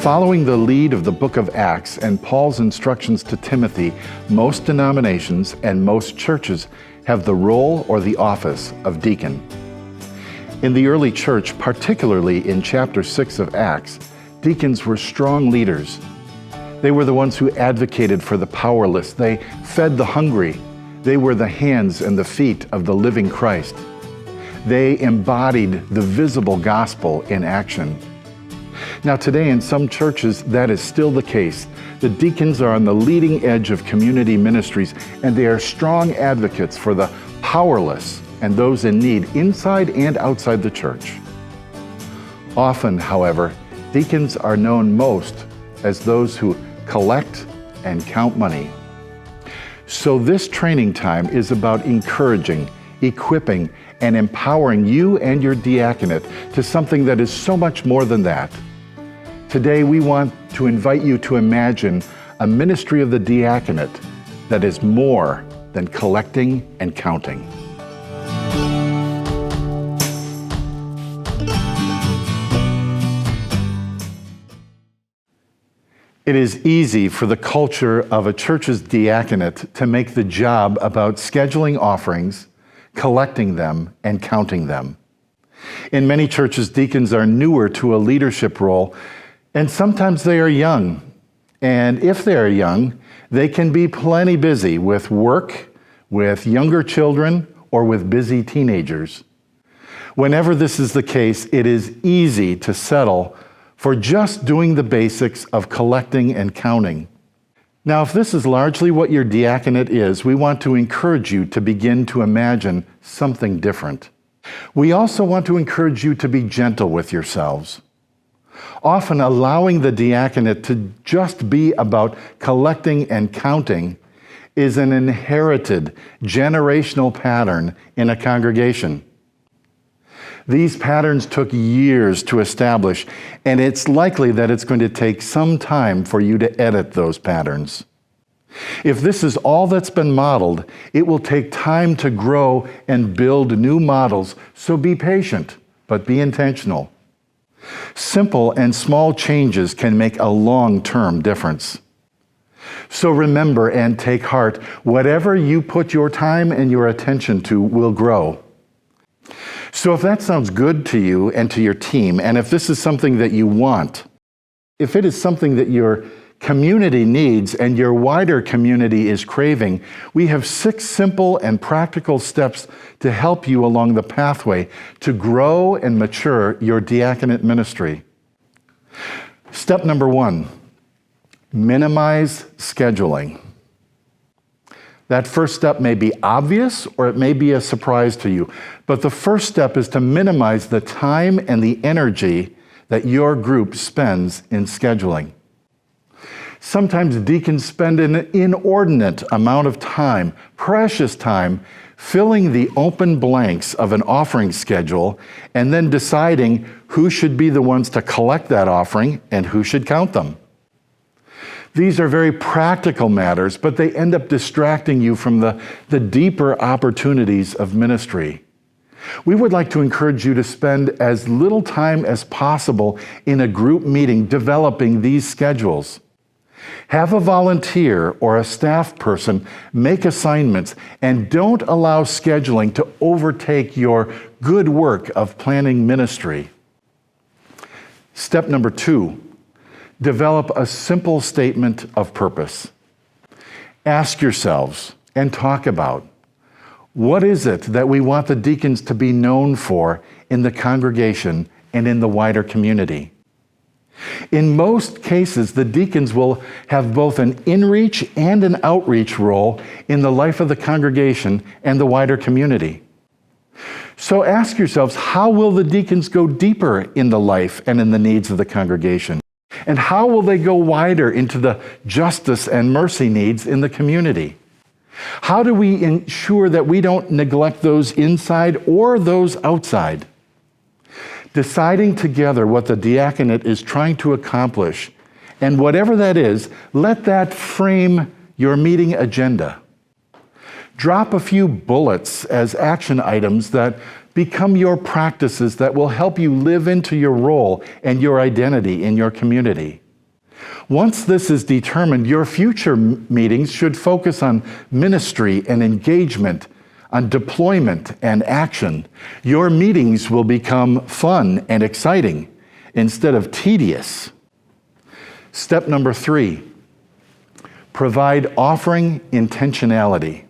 Following the lead of the book of Acts and Paul's instructions to Timothy, most denominations and most churches have the role or the office of deacon. In the early church, particularly in chapter 6 of Acts, deacons were strong leaders. They were the ones who advocated for the powerless. They fed the hungry. They were the hands and the feet of the living Christ. They embodied the visible gospel in action. Now today in some churches, that is still the case. The deacons are on the leading edge of community ministries, and they are strong advocates for the powerless and those in need inside and outside the church. Often, however, deacons are known most as those who collect and count money. So this training time is about encouraging, equipping, and empowering you and your diaconate to something that is so much more than that. Today we want to invite you to imagine a ministry of the diaconate that is more than collecting and counting. It is easy for the culture of a church's diaconate to make the job about scheduling offerings, collecting them, and counting them. In many churches, deacons are newer to a leadership role, and sometimes they are young. And if they are young, they can be plenty busy with work, with younger children, or with busy teenagers. Whenever this is the case, it is easy to settle for just doing the basics of collecting and counting. Now, if this is largely what your diaconate is, we want to encourage you to begin to imagine something different. We also want to encourage you to be gentle with yourselves. Often allowing the diaconate to just be about collecting and counting is an inherited generational pattern in a congregation. These patterns took years to establish, and it's likely that it's going to take some time for you to edit those patterns. If this is all that's been modeled, it will take time to grow and build new models, so be patient, but be intentional. Simple and small changes can make a long-term difference. So remember and take heart, whatever you put your time and your attention to will grow. So if that sounds good to you and to your team, and if this is something that you want, if it is something that your community needs and your wider community is craving, we have 6 simple and practical steps to help you along the pathway to grow and mature your diaconate ministry. Step number 1, minimize scheduling. That first step may be obvious or it may be a surprise to you, but the first step is to minimize the time and the energy that your group spends in scheduling. Sometimes deacons spend an inordinate amount of time, precious time, filling the open blanks of an offering schedule and then deciding who should be the ones to collect that offering and who should count them. These are very practical matters, but they end up distracting you from the deeper opportunities of ministry. We would like to encourage you to spend as little time as possible in a group meeting developing these schedules. Have a volunteer or a staff person make assignments, and don't allow scheduling to overtake your good work of planning ministry. Step number 2, develop a simple statement of purpose. Ask yourselves and talk about, what is it that we want the deacons to be known for in the congregation and in the wider community? In most cases, the deacons will have both an in-reach and an outreach role in the life of the congregation and the wider community. So ask yourselves, how will the deacons go deeper in the life and in the needs of the congregation? And how will they go wider into the justice and mercy needs in the community? How do we ensure that we don't neglect those inside or those outside? Deciding together what the diaconate is trying to accomplish, and whatever that is, let that frame your meeting agenda. Drop a few bullets as action items that become your practices that will help you live into your role and your identity in your community. Once this is determined, your future meetings should focus on ministry and engagement, on deployment and action. Your meetings will become fun and exciting instead of tedious. Step number 3, provide offering intentionality.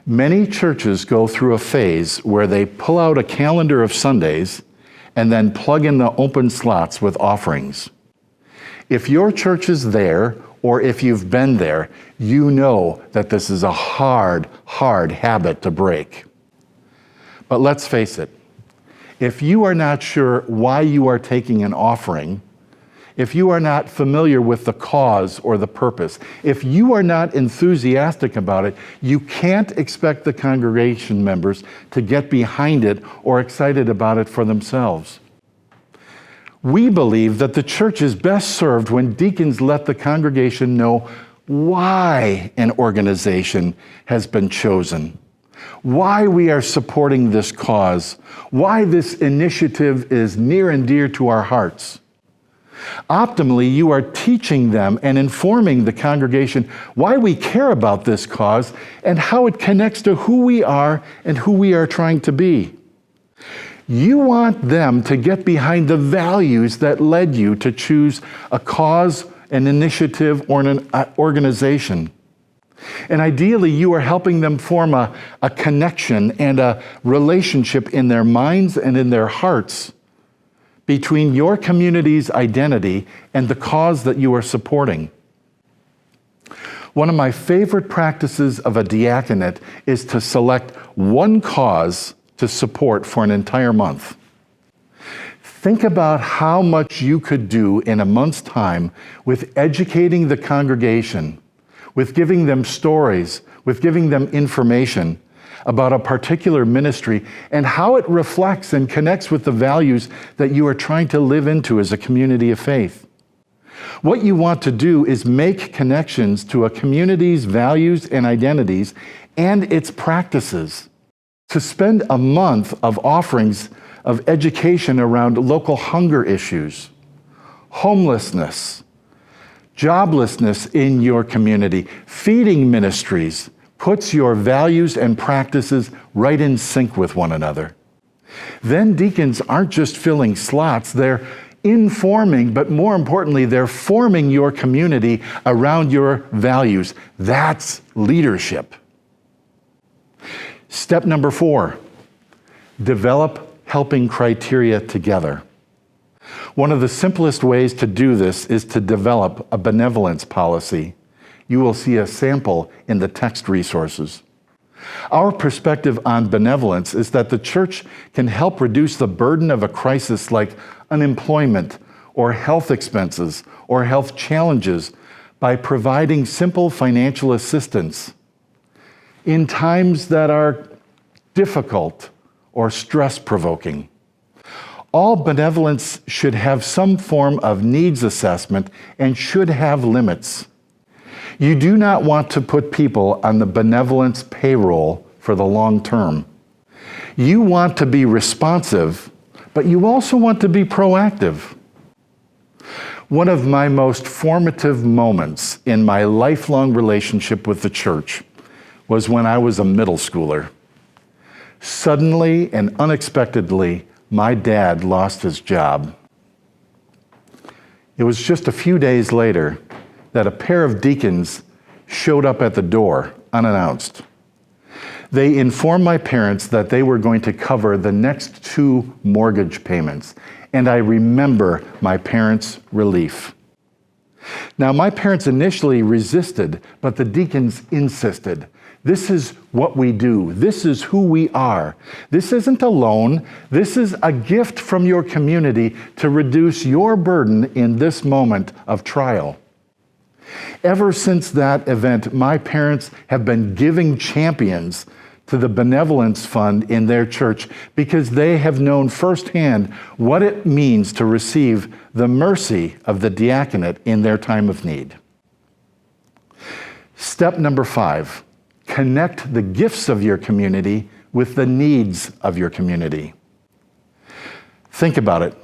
Many churches go through a phase where they pull out a calendar of Sundays and then plug in the open slots with offerings. If your church is there, or if you've been there, you know that this is a hard habit to break. But let's face it, if you are not sure why you are taking an offering, if you are not familiar with the cause or the purpose, if you are not enthusiastic about it, you can't expect the congregation members to get behind it or excited about it for themselves. We believe that the church is best served when deacons let the congregation know why an organization has been chosen, why we are supporting this cause, why this initiative is near and dear to our hearts. Optimally, you are teaching them and informing the congregation why we care about this cause and how it connects to who we are and who we are trying to be. You want them to get behind the values that led you to choose a cause, an initiative, or an organization. And ideally, you are helping them form a connection and a relationship in their minds and in their hearts between your community's identity and the cause that you are supporting. One of my favorite practices of a diaconate is to select one cause to support for an entire month. Think about how much you could do in a month's time with educating the congregation, with giving them stories, with giving them information about a particular ministry and how it reflects and connects with the values that you are trying to live into as a community of faith. What you want to do is make connections to a community's values and identities and its practices. To spend a month of offerings of education around local hunger issues, homelessness, joblessness in your community, feeding ministries, puts your values and practices right in sync with one another. Then deacons aren't just filling slots, they're informing, but more importantly, they're forming your community around your values. That's leadership. Step number 4, develop helping criteria together. One of the simplest ways to do this is to develop a benevolence policy. You will see a sample in the text resources. Our perspective on benevolence is that the church can help reduce the burden of a crisis like unemployment or health expenses or health challenges by providing simple financial assistance in times that are difficult or stress-provoking. All benevolence should have some form of needs assessment and should have limits. You do not want to put people on the benevolence payroll for the long term. You want to be responsive, but you also want to be proactive. One of my most formative moments in my lifelong relationship with the church was when I was a middle schooler. Suddenly and unexpectedly, my dad lost his job. It was just a few days later that a pair of deacons showed up at the door unannounced. They informed my parents that they were going to cover the next 2 mortgage payments, and I remember my parents' relief. Now, my parents initially resisted, but the deacons insisted. This is what we do. This is who we are. This isn't a loan. This is a gift from your community to reduce your burden in this moment of trial. Ever since that event, my parents have been giving champions to the benevolence fund in their church because they have known firsthand what it means to receive the mercy of the diaconate in their time of need. Step number 5, connect the gifts of your community with the needs of your community. Think about it.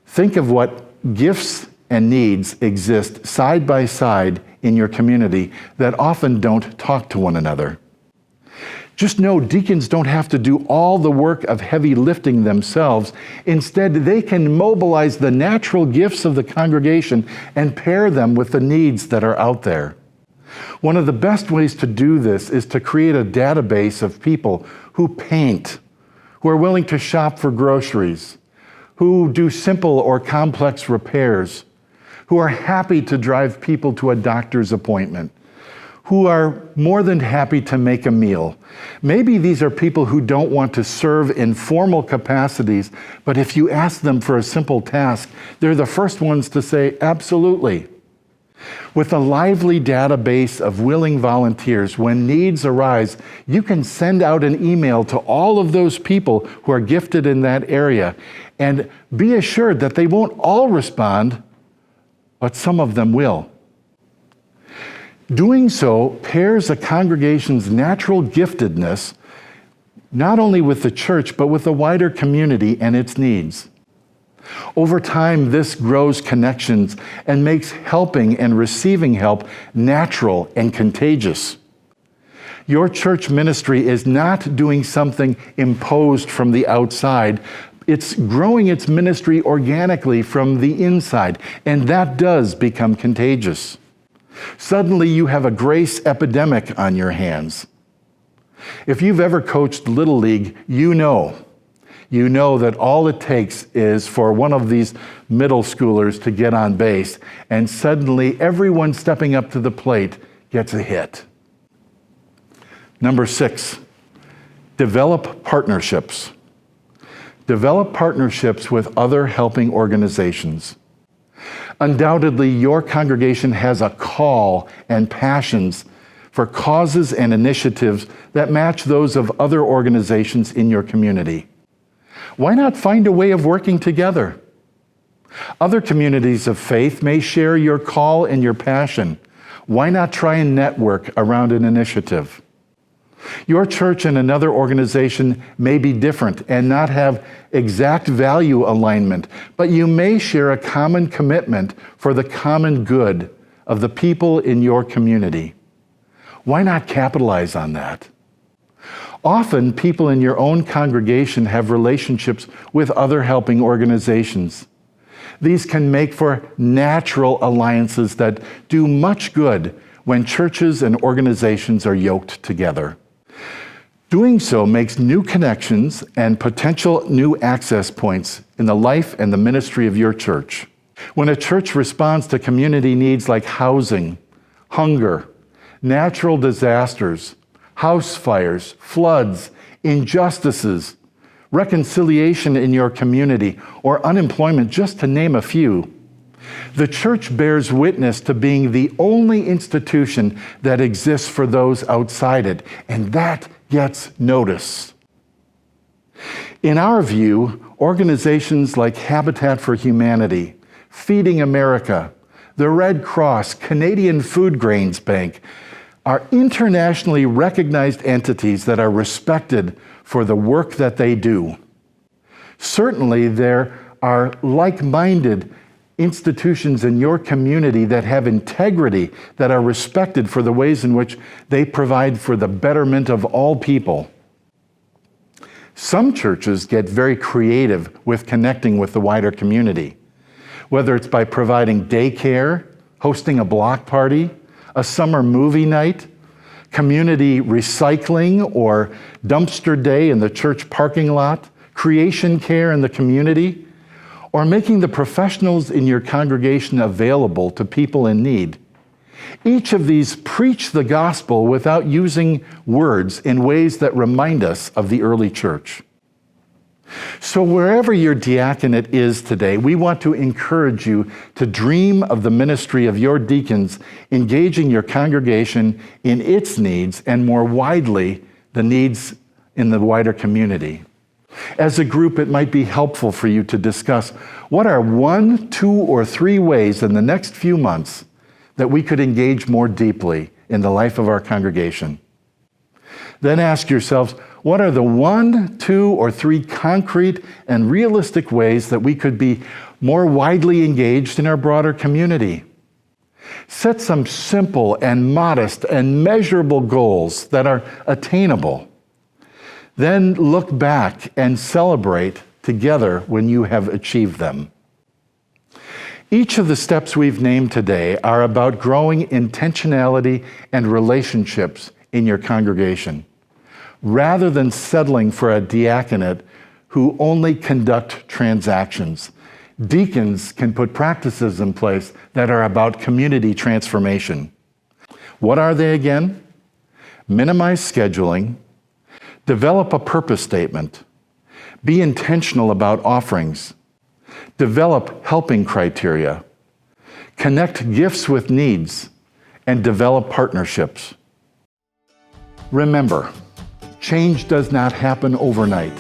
Think of what gifts and needs exist side by side in your community that often don't talk to one another. Just know deacons don't have to do all the work of heavy lifting themselves. Instead, they can mobilize the natural gifts of the congregation and pair them with the needs that are out there. One of the best ways to do this is to create a database of people who paint, who are willing to shop for groceries, who do simple or complex repairs, who are happy to drive people to a doctor's appointment, who are more than happy to make a meal. Maybe these are people who don't want to serve in formal capacities, but if you ask them for a simple task, they're the first ones to say, absolutely. With a lively database of willing volunteers, when needs arise, you can send out an email to all of those people who are gifted in that area, and be assured that they won't all respond, but some of them will. Doing so pairs a congregation's natural giftedness not only with the church, but with the wider community and its needs. Over time, this grows connections and makes helping and receiving help natural and contagious. Your church ministry is not doing something imposed from the outside. It's growing its ministry organically from the inside, and that does become contagious. Suddenly, you have a grace epidemic on your hands. If you've ever coached Little League, you know that all it takes is for one of these middle schoolers to get on base, and suddenly everyone stepping up to the plate gets a hit. Number 6, develop partnerships. Develop partnerships with other helping organizations. Undoubtedly, your congregation has a call and passions for causes and initiatives that match those of other organizations in your community. Why not find a way of working together? Other communities of faith may share your call and your passion. Why not try and network around an initiative? Your church and another organization may be different and not have exact value alignment, but you may share a common commitment for the common good of the people in your community. Why not capitalize on that? Often, people in your own congregation have relationships with other helping organizations. These can make for natural alliances that do much good when churches and organizations are yoked together. Doing so makes new connections and potential new access points in the life and the ministry of your church. When a church responds to community needs like housing, hunger, natural disasters, house fires, floods, injustices, reconciliation in your community, or unemployment, just to name a few, the church bears witness to being the only institution that exists for those outside it, and that gets notice. In our view, organizations like Habitat for Humanity, Feeding America, the Red Cross, Canadian Food Grains Bank are internationally recognized entities that are respected for the work that they do. Certainly, there are like-minded institutions in your community that have integrity, that are respected for the ways in which they provide for the betterment of all people. Some churches get very creative with connecting with the wider community, whether it's by providing daycare, hosting a block party, a summer movie night, community recycling or dumpster day in the church parking lot, creation care in the community, or making the professionals in your congregation available to people in need. Each of these preach the gospel without using words in ways that remind us of the early church. So wherever your diaconate is today, we want to encourage you to dream of the ministry of your deacons, engaging your congregation in its needs and more widely, the needs in the wider community. As a group, it might be helpful for you to discuss what are 1, 2, or 3 ways in the next few months that we could engage more deeply in the life of our congregation. Then ask yourselves, what are the 1, 2, or 3 concrete and realistic ways that we could be more widely engaged in our broader community. Set some simple and modest and measurable goals that are attainable. Then look back and celebrate together when you have achieved them. Each of the steps we've named today are about growing intentionality and relationships in your congregation, rather than settling for a diaconate who only conduct transactions. Deacons can put practices in place that are about community transformation. What are they again? Minimize scheduling, develop a purpose statement, be intentional about offerings, develop helping criteria, connect gifts with needs, and develop partnerships. Remember, change does not happen overnight,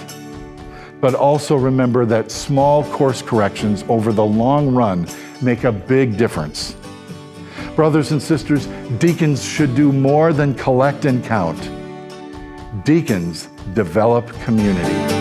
but also remember that small course corrections over the long run make a big difference. Brothers and sisters, deacons should do more than collect and count. Deacons develop community.